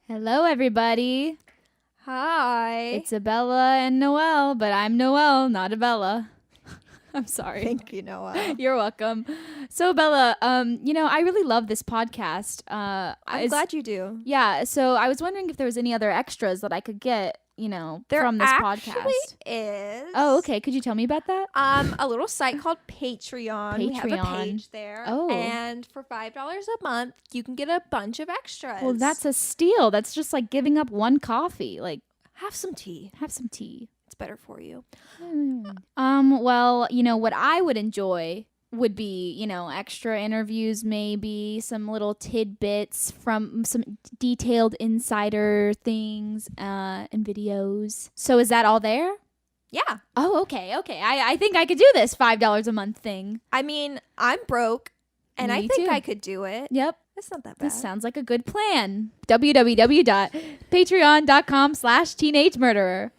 Hello, everybody. Hi. It's Abella and Noel, but I'm Noel, not Abella. I'm sorry. Thank you, Noel. You're welcome. So, Bella, I really love this podcast. I'm glad you do. Yeah, so I was wondering if there was any other extras that I could get, from this podcast. Is. Oh, okay. Could you tell me about that? A little site called Patreon. We have a page there. Oh. And for $5 a month, you can get a bunch of extras. Well, that's a steal. That's just like giving up one coffee. Like, have some tea. have some tea. It's better for you. Well, what I would enjoy would be, extra interviews, maybe some little tidbits from some detailed insider things and videos. So is that all there? Yeah. Oh, okay. I think I could do this $5 a month thing. I mean, I'm broke, and Me I think too. I could do it. Yep. It's not that bad. This sounds like a good plan. www.patreon.com/teenagemurderer.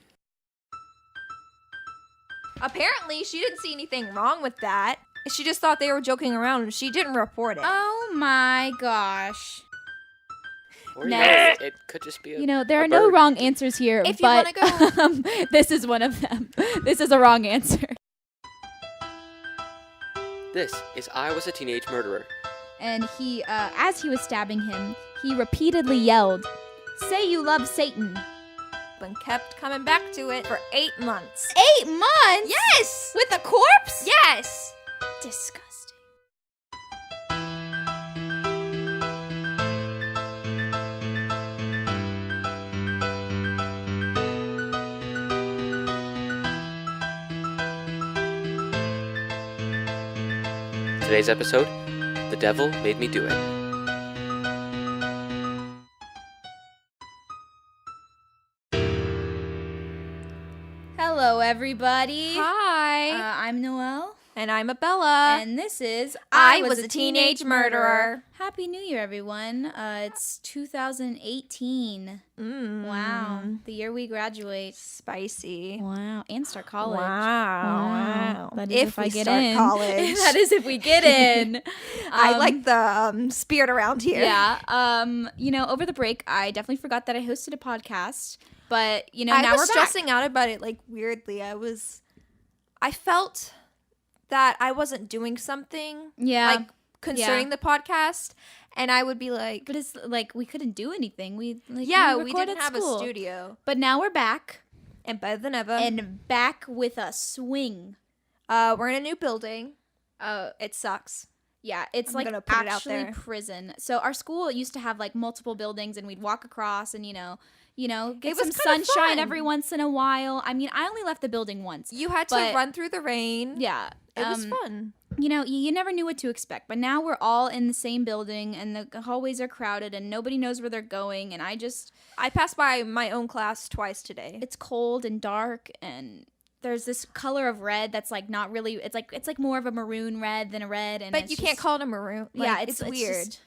Apparently, she didn't see anything wrong with that. She just thought they were joking around, and she didn't report it. Oh my gosh. Or No. it could just be There a are no bird. wrong answers here, If you but wanna go- this is one of them. This is a wrong answer. This is I Was a Teenage Murderer. And he, as he was stabbing him, he repeatedly yelled, "Say you love Satan." And kept coming back to it for 8 months. 8 months? Yes! With a corpse? Yes! Disgusting. Today's episode, The Devil Made Me Do It. Hello, everybody. Hi. I'm Noel. And I'm Abella. And this is I Was a Teenage Murderer. Happy New Year, everyone. It's 2018. Wow. The year we graduate. Spicy. Wow. And start college. Wow. That is if I we get start in. college. That is if we get in. I like the spirit around here. Yeah. Over the break, I definitely forgot that I hosted a podcast. But, I now was we're stressing back. out about it, like, weirdly. I felt that I wasn't doing something. Yeah. Like, concerning the podcast. And I would be like... But it's like we couldn't do anything. We we record didn't at have school. a studio. But now we're back. And better than ever. And back with a swing. We're in a new building. Uh, It sucks. Yeah, it's I'm like gonna put it out actually there. prison. So our school used to have like multiple buildings, and we'd walk across, and get It some was kinda sunshine fun. every once in a while. I mean, I only left the building once. You had to But- run through the rain. Yeah, It was fun. You never knew what to expect. But now we're all in the same building, and the hallways are crowded, and nobody knows where they're going. And I passed by my own class twice today. it's cold and dark, and there's this color of red that's like not really. It's like more of a maroon red than a red, and But it's you can't just- call it a maroon. Like, Yeah, it's weird. just-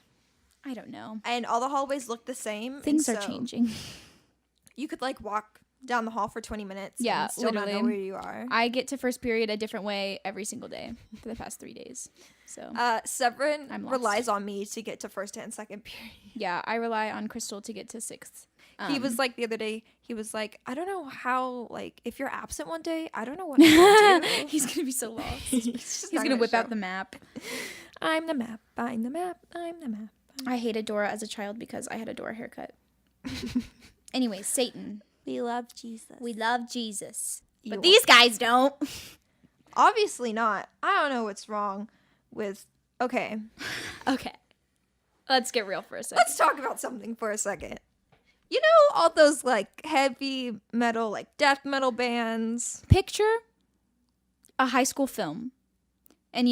I don't know. And all the hallways look the same. Things and are so changing. You could like walk down the hall for 20 minutes. Yeah, and still not know literally. where you are. I get to first period a different way every single day for the past 3 days. So Severin I'm lost. relies on me to get to first and second period. yeah, I rely on Crystal to get to sixth. He was like the other day. He was like, I don't know how. Like, if you're absent one day, I don't know what I'm gonna do. He's gonna be so lost. He's just He's not gonna whip show. out the map. I'm the map. I'm the map. I'm the map. I hated Dora as a child because I had a Dora haircut. Anyway, Satan. We love Jesus. We love Jesus. But You- these guys don't. Obviously not. I don't know what's wrong with. Okay, Okay. Let's get real for a second. let's talk about something for a second. You know all those like heavy metal, like death metal bands. Picture a high school film. And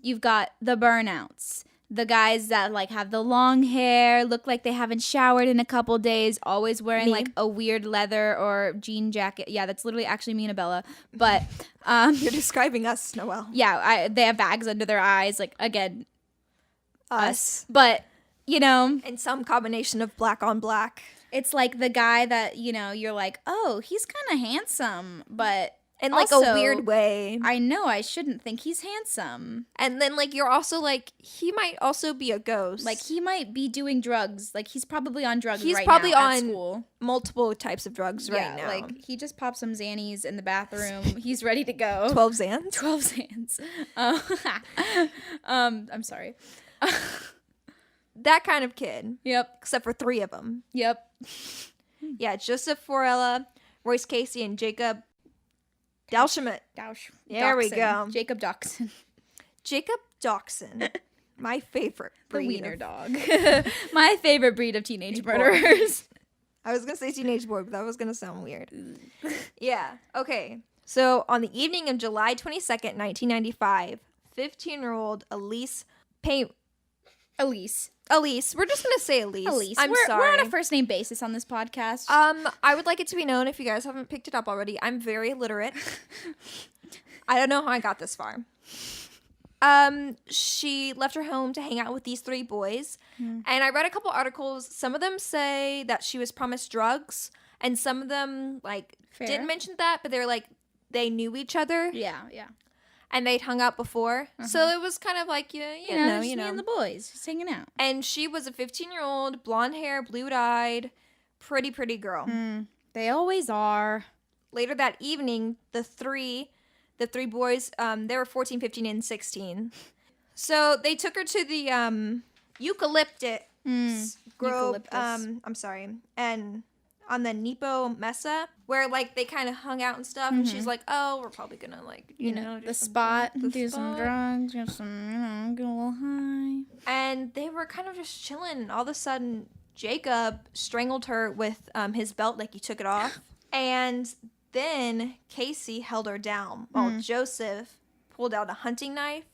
you've got the burnouts. The guys that like have the long hair, look like they haven't showered in a couple days, always wearing Me. like a weird leather or jean jacket. Yeah, that's literally actually me and Abella. But You're describing us, Noel. yeah, they have bags under their eyes, like again, Us. But And some combination of black on black. it's like the guy that you're like, oh, he's kind of handsome, but in like Also, a weird way. I know I shouldn't think he's handsome. And then like you're also like he might also be a ghost. Like he might be doing drugs. Like he's probably on drugs He's right probably now on at school. multiple types of drugs right now. Like he just popped some Xannies in the bathroom. He's ready to go. 12 Xans. 12 Xans. I'm sorry. That kind of kid. Yep. Except for 3 of them. Yep. Yeah, Joseph Forella, Royce Casey, and Jacob Dalshamit. There we go. Jacob Dachshund. Jacob Dachshund. My favorite The breed. wiener dog. My favorite breed of teenage murderers. I was going to say teenage boy, but that was going to sound weird. Yeah. Okay. So on the evening of July 22nd, 1995, 15-year-old Elise Payne. Elise. We're just going to say Elise. I'm sorry. We're on a first name basis on this podcast. I would like it to be known, if you guys haven't picked it up already, I'm very illiterate. I don't know how I got this far. She left her home to hang out with these 3 boys. And I read a couple articles. Some of them say that she was promised drugs, and some of them like didn't mention that, but they're like they knew each other. Yeah. And they'd hung out before. So it was kind of like, you know. Me and the boys just hanging out. And she was a 15-year-old, blonde hair, blue-eyed, pretty girl. They always are. Later that evening, the three boys, they were 14, 15, and 16. So they took her to the eucalyptus grove. I'm sorry. And on the Nepo Mesa, where like they kind of hung out and stuff. And she's like, "Oh, we're probably gonna like you know the spot, do some drugs, get some get a little high." And they were kind of just chilling. And all of a sudden, Jacob strangled her with his belt, like he took it off. And then Casey held her down while Joseph pulled out a hunting knife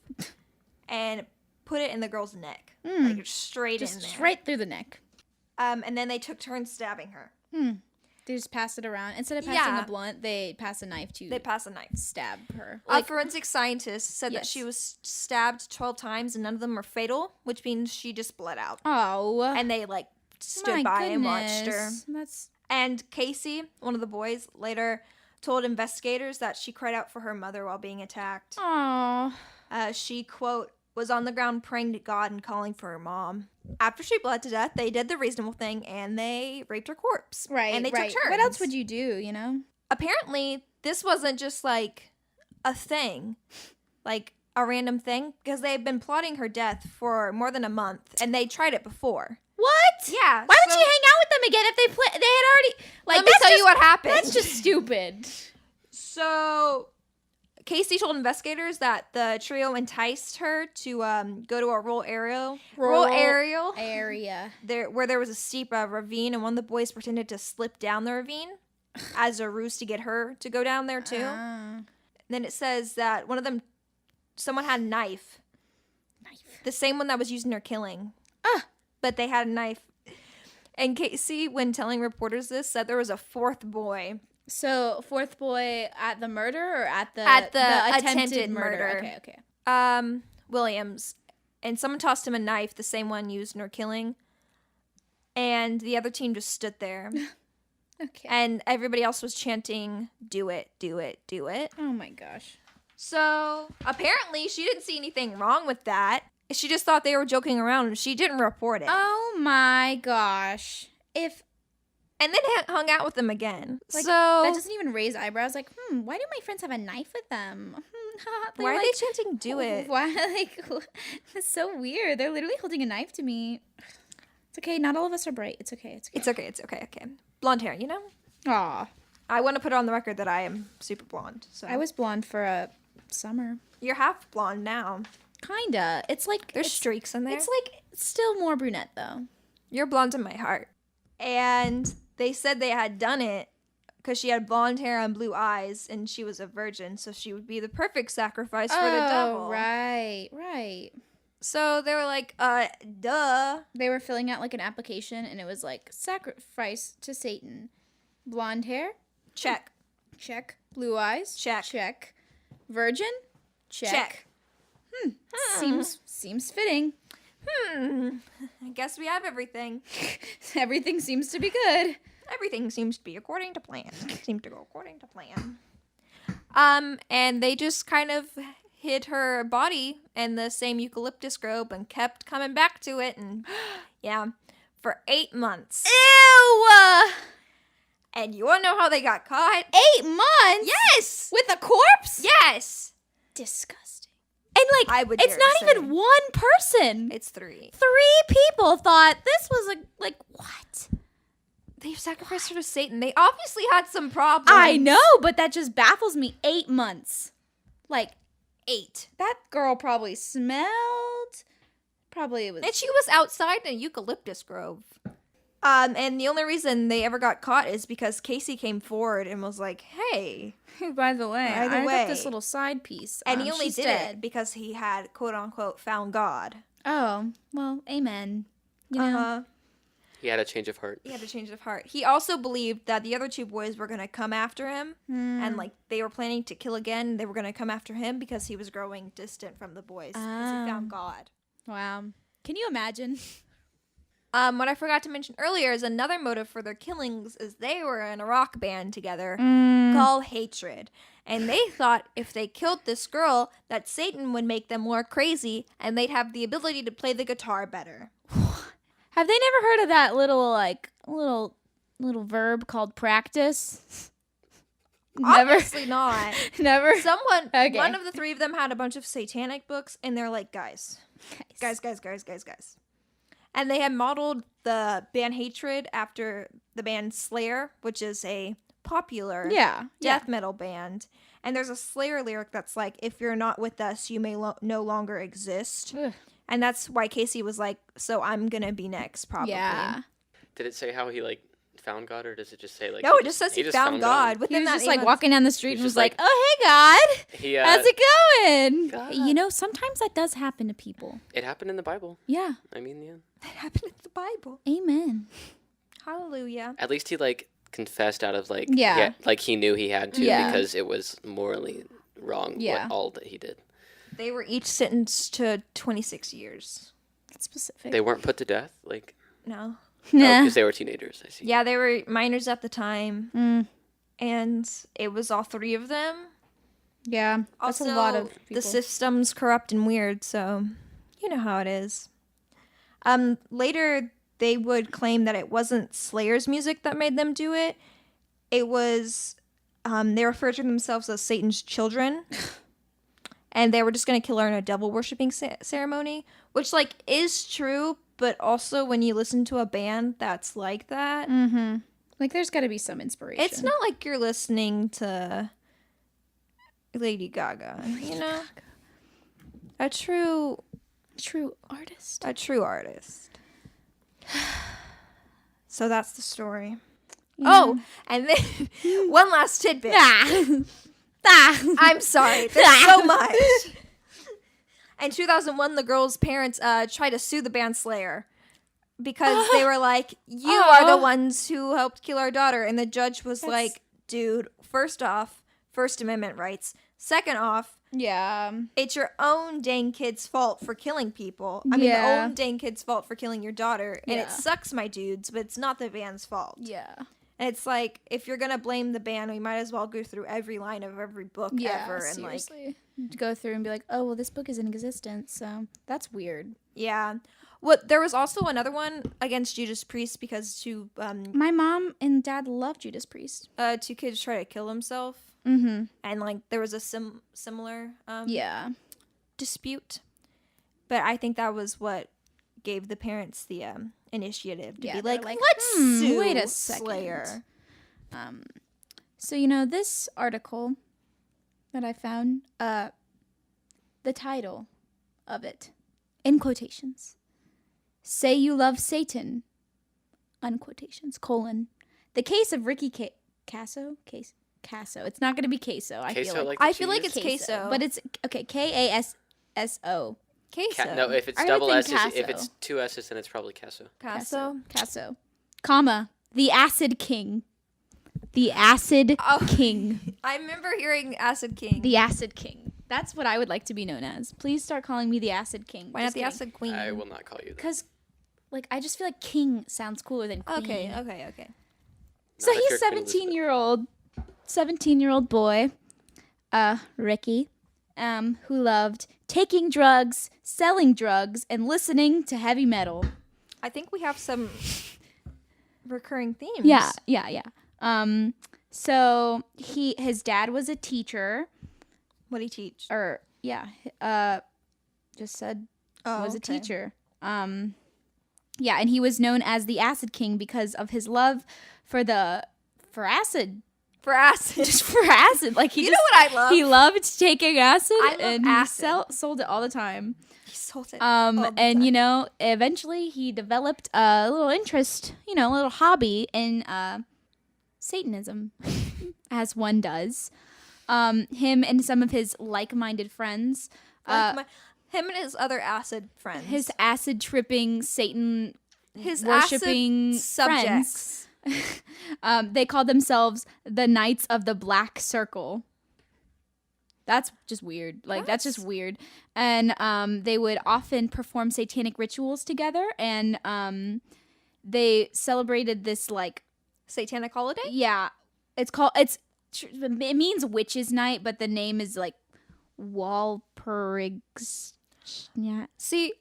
and put it in the girl's neck, like straight in there, straight through the neck. And then they took turns stabbing her. They just pass it around. Instead of passing a blunt, they pass a knife to stab her. A forensic scientist said that she was stabbed 12 times and none of them were fatal, which means she just bled out. Oh. And they like stood by and watched her. That's... And Casey, one of the boys, later told investigators that she cried out for her mother while being attacked. Aww. She, quote, was on the ground praying to God and calling for her mom. After she bled to death, they did the reasonable thing and they raped her corpse. Right. And they took turns. What else would you do, you know? Apparently, this wasn't just like a thing, like a random thing, because they had been plotting her death for more than a month and they tried it before. What? Yeah. Why would she hang out with them again if they had already... Like, let me tell you what happened. That's just stupid. So... Casey told investigators that the trio enticed her to go to a rural area where there was a steep ravine, and one of the boys pretended to slip down the ravine as a ruse to get her to go down there too. Then it says that someone had a knife, the same one that was used in her killing, but they had a knife. And Casey, when telling reporters this, said there was a 4th boy. So, 4th boy at the murder or at the attempted murder? Okay. Williams. And someone tossed him a knife, the same one used in her killing. And the other team just stood there. Okay. And everybody else was chanting, "Do it, do it, do it." Oh my gosh. So, apparently, she didn't see anything wrong with that. She just thought they were joking around and she didn't report it. Oh my gosh. And then hung out with them again. Like, so that doesn't even raise eyebrows. Like, why do my friends have a knife with them? Why are they chanting "Do it"? Why? Like, that's so weird. They're literally holding a knife to me. It's okay. Not all of us are bright. It's okay. It's okay. Blonde hair, you know? Aw. I want to put it on the record that I am super blonde. So I was blonde for a summer. You're half blonde now. Kinda. It's like there's streaks in there. It's like still more brunette though. You're blonde in my heart. And they said they had done it because she had blonde hair and blue eyes, and she was a virgin, so she would be the perfect sacrifice for the devil. Right. So they were like, duh. They were filling out like an application, and it was like, sacrifice to Satan. Blonde hair? Check. Blue eyes? Check. Virgin? Check. Seems fitting. I guess we have everything. Everything seems to be good. Everything seems to be according to plan. Seems to go according to plan. And they just kind of hid her body in the same eucalyptus grove and kept coming back to it. And yeah, for 8 months. Ew! And you want to know how they got caught? 8 months? Yes! With a corpse? Yes! Disgusting. And like, I would it's dare not to even say. one person. It's 3. 3 people thought this was like what? They sacrificed her to Satan. They obviously had some problems. I know, but that just baffles me. 8 months. Like, 8. that girl probably smelled. Probably it was. And she was outside in a eucalyptus grove. And the only reason they ever got caught is because Casey came forward and was like, hey. By the way, By the I way. got this little side piece. And he only she's did dead. it because he had, quote unquote, found God. Oh, well, amen. You know? Uh-huh. He had a change of heart. He had a change of heart. He also believed that the other 2 boys were going to come after him. And, like, they were planning to kill again. They were going to come after him because he was growing distant from the boys. Because he found God. Wow. Can you imagine? What I forgot to mention earlier is another motive for their killings is they were in a rock band together called Hatred. And they thought if they killed this girl, that Satan would make them more crazy and they'd have the ability to play the guitar better. Have they never heard of that little verb called practice? Never. Obviously not. Never. Okay. One of the 3 of them had a bunch of satanic books, and they're like, guys. And they had modeled the band Hatred after the band Slayer, which is a popular death metal band. And there's a Slayer lyric that's like, if you're not with us, you may no longer exist. Ugh. And that's why Casey was like, so I'm going to be next, probably. Yeah. Did it say how he like found God, or does it just say like? No, it just says he found God. He Within was that just 8 like months. walking down the street He's and was just like, like- "Oh, hey, God, He how's it going?" God. You know, sometimes that does happen to people. It happened in the Bible. Yeah. I mean, yeah. That happened in the Bible. Amen. Hallelujah. At least he like confessed out of like Yeah. like he knew he had to Yeah. because it was morally wrong. Yeah. What all that he did. They were each sentenced to 26 years. That's specific. They weren't put to death, like No. Nah. because they were teenagers. I see. Yeah, they were minors at the time. Mm. And it was all 3 of them. Yeah. That's Also, a lot of people. the system's corrupt and weird, so you know how it is. Later, they would claim that it wasn't Slayer's music that made them do it. It was, they referred to themselves as Satan's children. And they were just going to kill her in a devil worshipping ceremony, which, like, is true, but also when you listen to a band that's like that, Mm-hmm. Like, there's got to be some inspiration. it's not like you're listening to Lady Gaga, you know? A true artist. artist. So that's the story. Yeah. Oh, and then one last tidbit. I'm sorry. There's so much. In 2001, the girl's parents tried to sue the band Slayer because they were like, you are the ones who helped kill our daughter. And the judge was like, dude, first off, First Amendment rights. Second off, Yeah. it's your own dang kid's fault for killing people. I mean, the Yeah. own dang kid's fault for killing your daughter. And Yeah. it sucks, my dudes, but it's not the band's fault. Yeah. And it's like, if you're going to blame the band, we might as well go through every line of every book Yeah. ever. And Seriously. Go through and be like, oh, well, this book is in existence, so that's weird. yeah. What there was also another one against Judas Priest because My mom and dad love Judas Priest. 2 kids try to kill himself. Mm-hmm. And like there was a similar Yeah. dispute. But I think that was what gave the parents the initiative to Yeah, be they're like, like, let's sue wait a second. Slayer. So, you know, this article that I found, the title of it, in quotations, Say You Love Satan, unquotations, colon, the case of Ricky Casso? Casso. It's not going to be queso, I Queso, feel like. the I feel like cheese? it's queso. But it's, okay, Kasso. Queso. No, if it's I would double think S, if Casso. it's 2 S's, then it's probably Casso. Casso. Comma, the Acid King. The Acid Oh. King. I remember hearing Acid King. The Acid King. That's what I would like to be known as. Please start calling me the Acid King. Why not the Acid Queen? I will not call you that. Because, like, I just feel like king sounds cooler than queen. Okay. So Not if he's you're Queen Elizabeth. 17-year-old boy. Ricky, who loved taking drugs, selling drugs, and listening to heavy metal. I think we have some recurring themes. Yeah. So his dad was a teacher, What did he teach? or just said was a teacher. And he was known as the Acid King because of his love for acid. For acid. Just for acid. Like You know what I love? He loved taking acid, I love and acid. he sold it all the time. He sold it all the And time. you know, eventually he developed a little interest, you know, a little hobby in Satanism, as one does. Him and some of his like-minded friends, him and his other acid friends. his acid tripping Satan his worshiping acid subjects. they called themselves the Knights of the Black Circle. That's just weird. Like, that's just weird. And they would often perform satanic rituals together, and they celebrated this, like, Satanic holiday? yeah, it means witches' night, but the name is like Walpurgis. Yeah. See,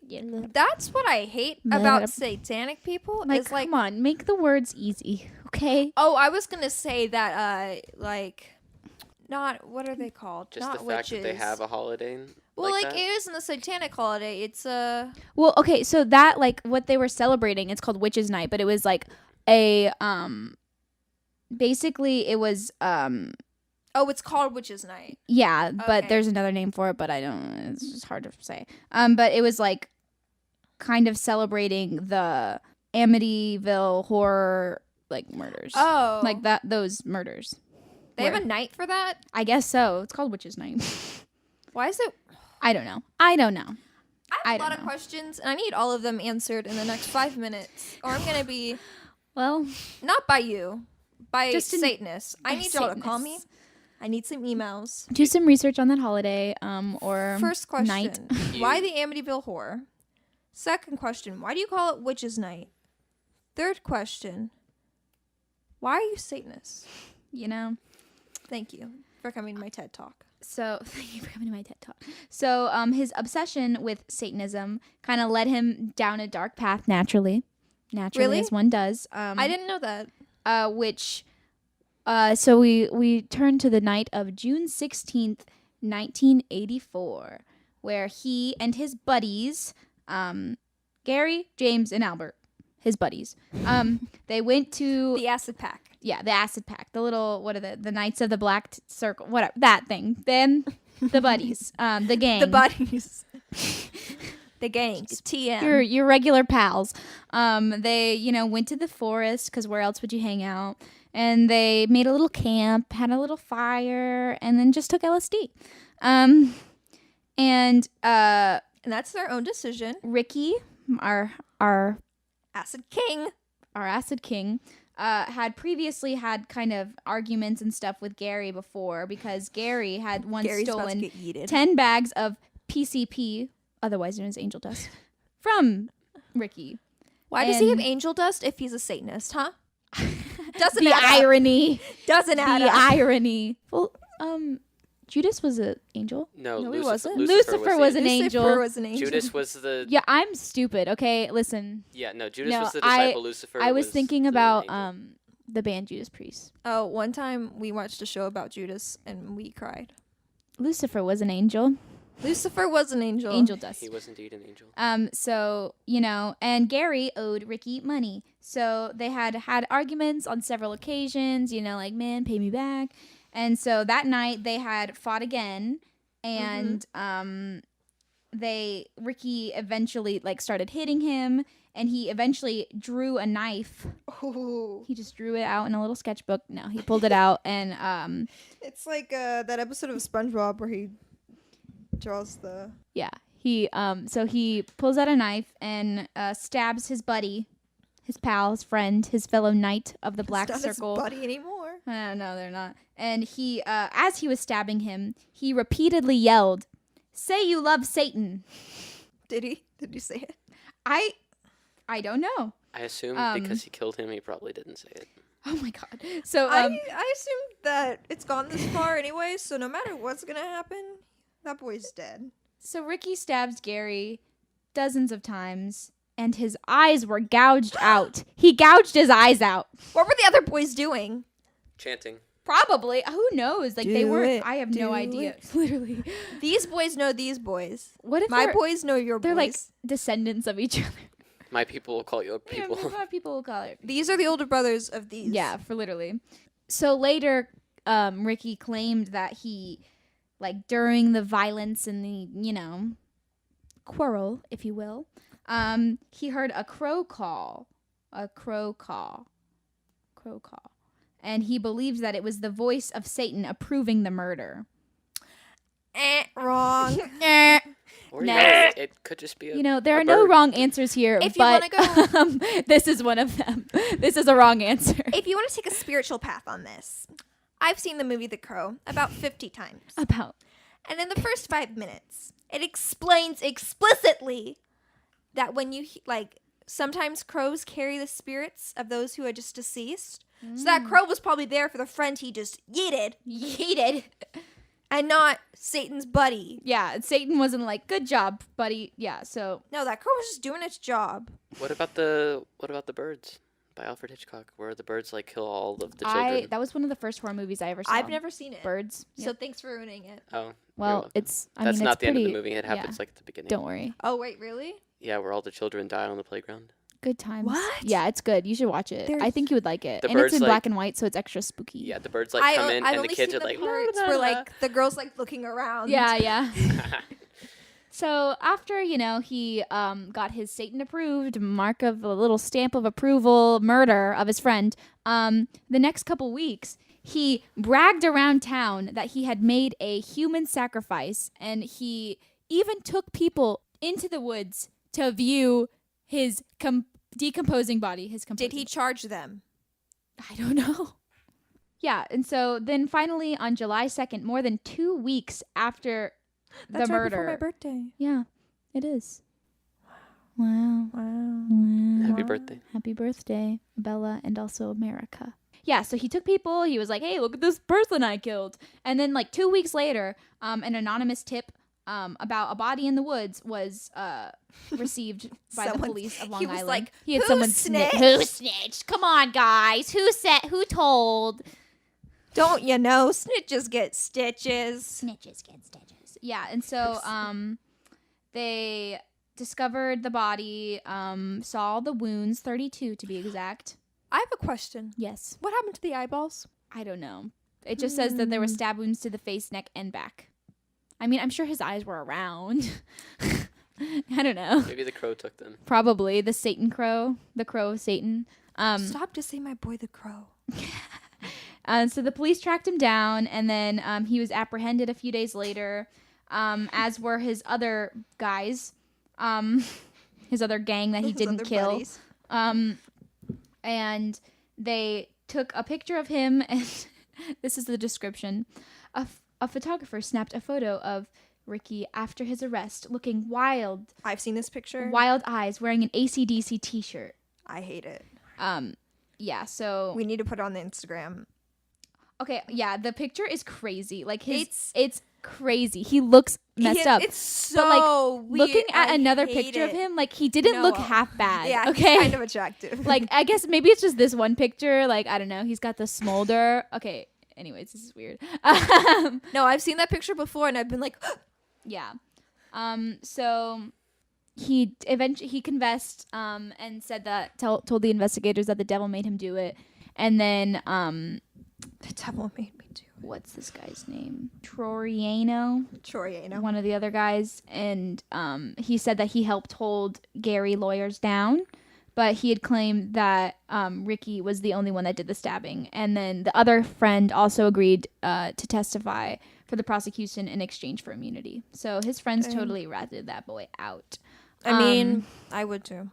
that's what I hate about satanic people. Like, is like, come on, make the words easy, okay? oh, I was gonna say that, not, what are they called? Just not the fact witches. that they have a holiday. Well, like that? it isn't a satanic holiday. It's Well, okay, so that, like, what they were celebrating, it's called Witches' Night, but it was like a basically it was it's called Witches' Night. yeah, but Okay. there's another name for it, but I don't, it's just hard to say. But it was like kind of celebrating the Amityville horror, like, murders. Oh, Like those murders. they have a night for that. I guess so. It's called Witches' Night. Why is it? I don't know. I have I a don't lot of know. questions, and I need all of them answered in the next 5 minutes, or I'm gonna be Well, not by you, by Just in- Satanists. I by need y'all to call me. Satanists. I need some emails. do some research on that holiday. Or First question: night. Why the Amityville Horror? Second question: Why do you call it Witches' Night? Third question: Why are you Satanists? You know. Thank you for coming to my TED Talk. So thank you for coming to my TED Talk. So his obsession with Satanism kind of led him down a dark path naturally, Really? as one does. I didn't know that. So we turn to the night of June 16th, 1984, where he and his buddies, Gary, James, and Albert, his buddies, they went to The Acid Pack. yeah, the Acid Pack, the little, what are the Knights of the Black Circle, whatever, that thing. Then the buddies, the gang. The buddies. The gang. TM. Your regular pals. They, you know, went to the forest, because where else would you hang out? And they made a little camp, had a little fire, and then just took LSD. And that's their own decision. Ricky, our Acid King. Acid King, had previously had kind of arguments and stuff with Gary before, because Gary had once Gary's about to stolen get yeeted. 10 bags of PCP, otherwise known as angel dust, from Ricky. Why does he have And- angel dust if he's a Satanist, huh? Doesn't The add up. irony. Doesn't add The up. irony. Well, Judas was an angel. No, No, he Lucifer, wasn't. Lucifer was the an angel. Lucifer was an angel. Judas was the Yeah, I'm stupid. Okay, listen. Judas No, was the disciple. Lucifer. I was thinking the about angel. the band Judas Priest. Oh, one time we watched a show about Judas and we cried. Lucifer was an angel. Lucifer was an angel. Angel dust. He was indeed an angel. So, you know, and Gary owed Ricky money. So they had arguments on several occasions, you know, like, man, pay me back. And so that night they had fought again, and Ricky eventually, like, started hitting him, and he eventually drew a knife. Ooh. He just drew it out in a little sketchbook. No, he pulled it out, and It's like that episode of SpongeBob where he draws the... yeah, he pulls out a knife and stabs his buddy, his pal, his friend, his fellow knight of the Black It's not Circle. his buddy anymore. No, they're not. And he, as he was stabbing him, he repeatedly yelled, "Say you love Satan." Did he? Did you say it? I don't know. I assume because he killed him, he probably didn't say it. Oh my god. So I assumed that it's gone this far anyway, so no matter what's gonna happen, that boy's dead. So Ricky stabs Gary dozens of times, and his eyes were gouged out. He gouged his eyes out. What were the other boys doing? Chanting. Probably. Who knows? Like, they Do weren't. it, I have do no idea. it. Literally. These boys know these boys. What if My they're, boys know your they're boys. like descendants of each other? My people will call your people. Yeah, my people will call it. These are the older brothers of these. Yeah, for literally. So later, Ricky claimed that he, like, during the violence and the, quarrel, if you will, he heard a crow call. And he believes that it was the voice of Satan approving the murder. Wrong. Or No. it could just be There a are no bird. wrong answers here, If you but wanna this is one of them. This is a wrong answer. If you want to take a spiritual path on this, I've seen the movie The Crow about 50 times. About. And in the first 5 minutes, it explains explicitly that when you, sometimes crows carry the spirits of those who are just deceased. So that crow was probably there for the friend he just yeeted. And not Satan's buddy. Yeah, Satan wasn't like, good job, buddy. Yeah, so. No, that crow was just doing its job. What about the Birds by Alfred Hitchcock, where the birds kill all of the children? That was one of the first horror movies I ever saw. I've never seen it. Birds. So Yep. thanks for ruining it. Oh, Well, that's it's not the pretty, end of the movie. It happens at the beginning. Don't worry. Oh, wait, really? Yeah, where all the children die on the playground. Good times. What? Yeah, it's good. You should watch it. I think you would like it. The And it's in birds, black and white, so it's extra spooky. Yeah, the birds come in, I've and the only kids seen are like, parts where the girl's looking around. Yeah. So after, he got his Satan approved mark of a little stamp of approval murder of his friend, the next couple weeks, he bragged around town that he had made a human sacrifice, and he even took people into the woods to view his decomposing body. Did he charge them? I don't know. Yeah, and so then finally on July 2nd, more than 2 weeks after the That's murder. right before my birthday. Yeah, it is. Wow. Happy birthday. Happy birthday, Abella, and also America. Yeah, so he took people. He was like, hey, look at this person I killed. And then 2 weeks later, an anonymous tip about a body in the woods was received by the police of Long he was Island. like, He had "Who someone snitched?" Who snitched? Come on, guys. Who told? Don't you know? Snitches get stitches. Snitches get stitches. Yeah, and so they discovered the body, saw the wounds, 32 to be exact. I have a question. Yes. What happened to the eyeballs? I don't know. It just says that there were stab wounds to the face, neck, and back. I mean, I'm sure his eyes were around. I don't know. Maybe the crow took them. Probably the Satan crow, the crow of Satan. Stop to say my boy the crow. So the police tracked him down, and then he was apprehended a few days later, as were his other guys, his other gang that he didn't kill. And they took a picture of him, and this is the description. A photographer snapped a photo of Ricky after his arrest, looking wild. I've seen this picture. Wild eyes, wearing an AC/DC t-shirt. I hate it. Yeah, so... We need to put it on the Instagram. Okay, yeah, the picture is crazy. It's crazy. He looks messed up. It's so weird. Looking at another hate picture of it. him, he didn't look No. half bad. Yeah, okay? he's kind of attractive. I guess maybe it's just this one picture. I don't know. He's got the smolder. Okay, anyways, this is weird. No, I've seen that picture before, and I've been like, Yeah. So he eventually confessed and said that told the investigators that the devil made him do it. And then the devil made me do it. What's this guy's name? Troiano, one of the other guys, and he said that he helped hold Gary lawyers down, but he had claimed that Ricky was the only one that did the stabbing, and then the other friend also agreed to testify for the prosecution in exchange for immunity. So his friends totally ratted that boy out. I mean, I would too.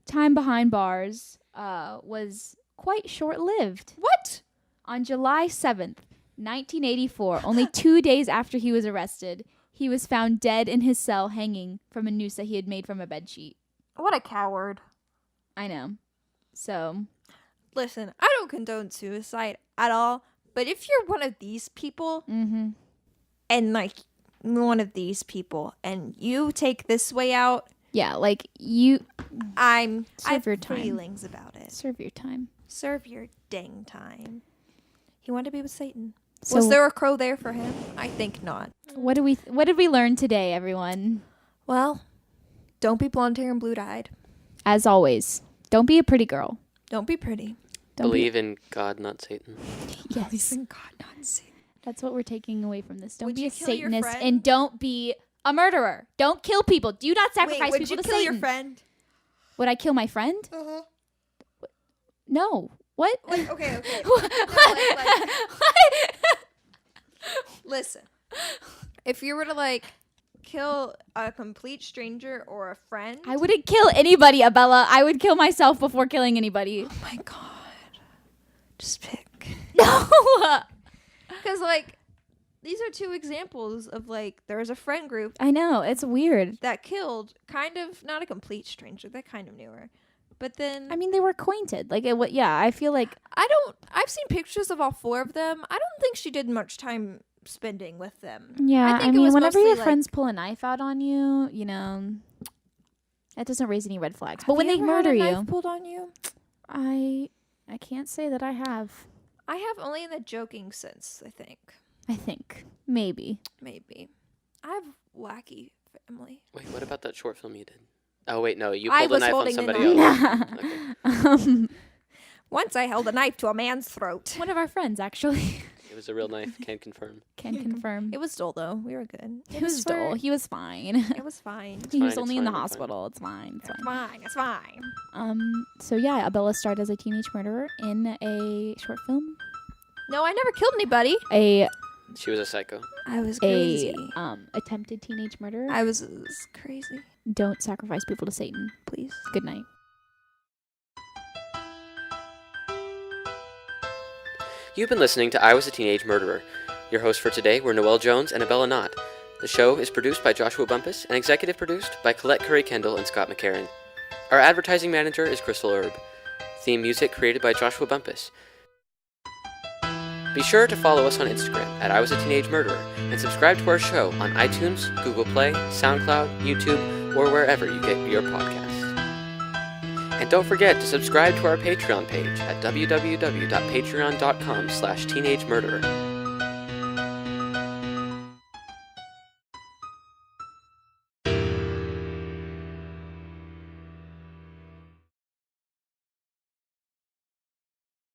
Time behind bars was quite short-lived. What? On July 7th, 1984, only 2 days after he was arrested, he was found dead in his cell hanging from a noose that he had made from a bedsheet. What a coward. I know. So, Listen, I don't condone suicide at all, but if you're one of these people, and like one of these people, and you take this way out, yeah, like I I have your time. feelings about it. Serve your time. Serve your dang time. He wanted to be with Satan. So, Was there a crow there for him? I think not. what did we learn today, everyone? Well, don't be blonde hair and blue eyed. As always, don't be a pretty girl. Don't be pretty. Don't Believe in God, not Satan. Yes. Believe in God, not Satan. That's what we're taking away from this. Don't Would be you a kill your Satanist friend? and don't be a murderer. Don't kill people. Do not sacrifice Wait, would people you to kill Satan. your friend? Would I kill my friend? Uh-huh. No. What? Like, okay. What? Listen. If you were to like kill a complete stranger or a friend, I wouldn't kill anybody, Abella. I would kill myself before killing anybody. oh my god. Just pick. No. Because like these are two examples of like there was a friend group I know. It's weird. that killed kind of not a complete stranger, they kind of knew her. But then I mean, they were acquainted. Like, yeah, I feel like I've seen pictures of all four of them. I don't think she did much time spending with them. yeah. think I it was mean, whenever mostly, your like- friends pull a knife out on you, you know, that doesn't raise any red flags. But Have when you they ever had murder a knife you, pulled on you? I can't say that I have. I have only in the joking sense, I think. I think maybe. Maybe. I have wacky family. Wait, what about that short film you did? Oh, wait, no. You I pulled a was knife on holding the somebody knife. else. Okay. Once I held a knife to a man's throat. One of our friends actually It was a real knife. Can confirm. can confirm. It was dull though. We were good. It was dull. He was fine. It was fine. He was fine, only it's in the fine, it's fine. hospital. It's fine. It's It's fine. fine. It's fine. So yeah, Abella starred as a teenage murderer in a short film. No, I never killed anybody. A She was a psycho. I was crazy. attempted teenage murderer. I was crazy. Don't sacrifice people to Satan. Please. Good night. You've been listening to I Was a Teenage Murderer. Your hosts for today were Noel Jones and Abella Knott. The show is produced by Joshua Bumpus and executive produced by Colette Curry-Kendall and Scott McCarran. Our advertising manager is Crystal Erb. Theme music created by Joshua Bumpus. Be sure to follow us on Instagram at I Was a Teenage Murderer and subscribe to our show on iTunes, Google Play, SoundCloud, YouTube, or wherever you get your podcasts. And don't forget to subscribe to our Patreon page at www.patreon.com/teenagemurderer.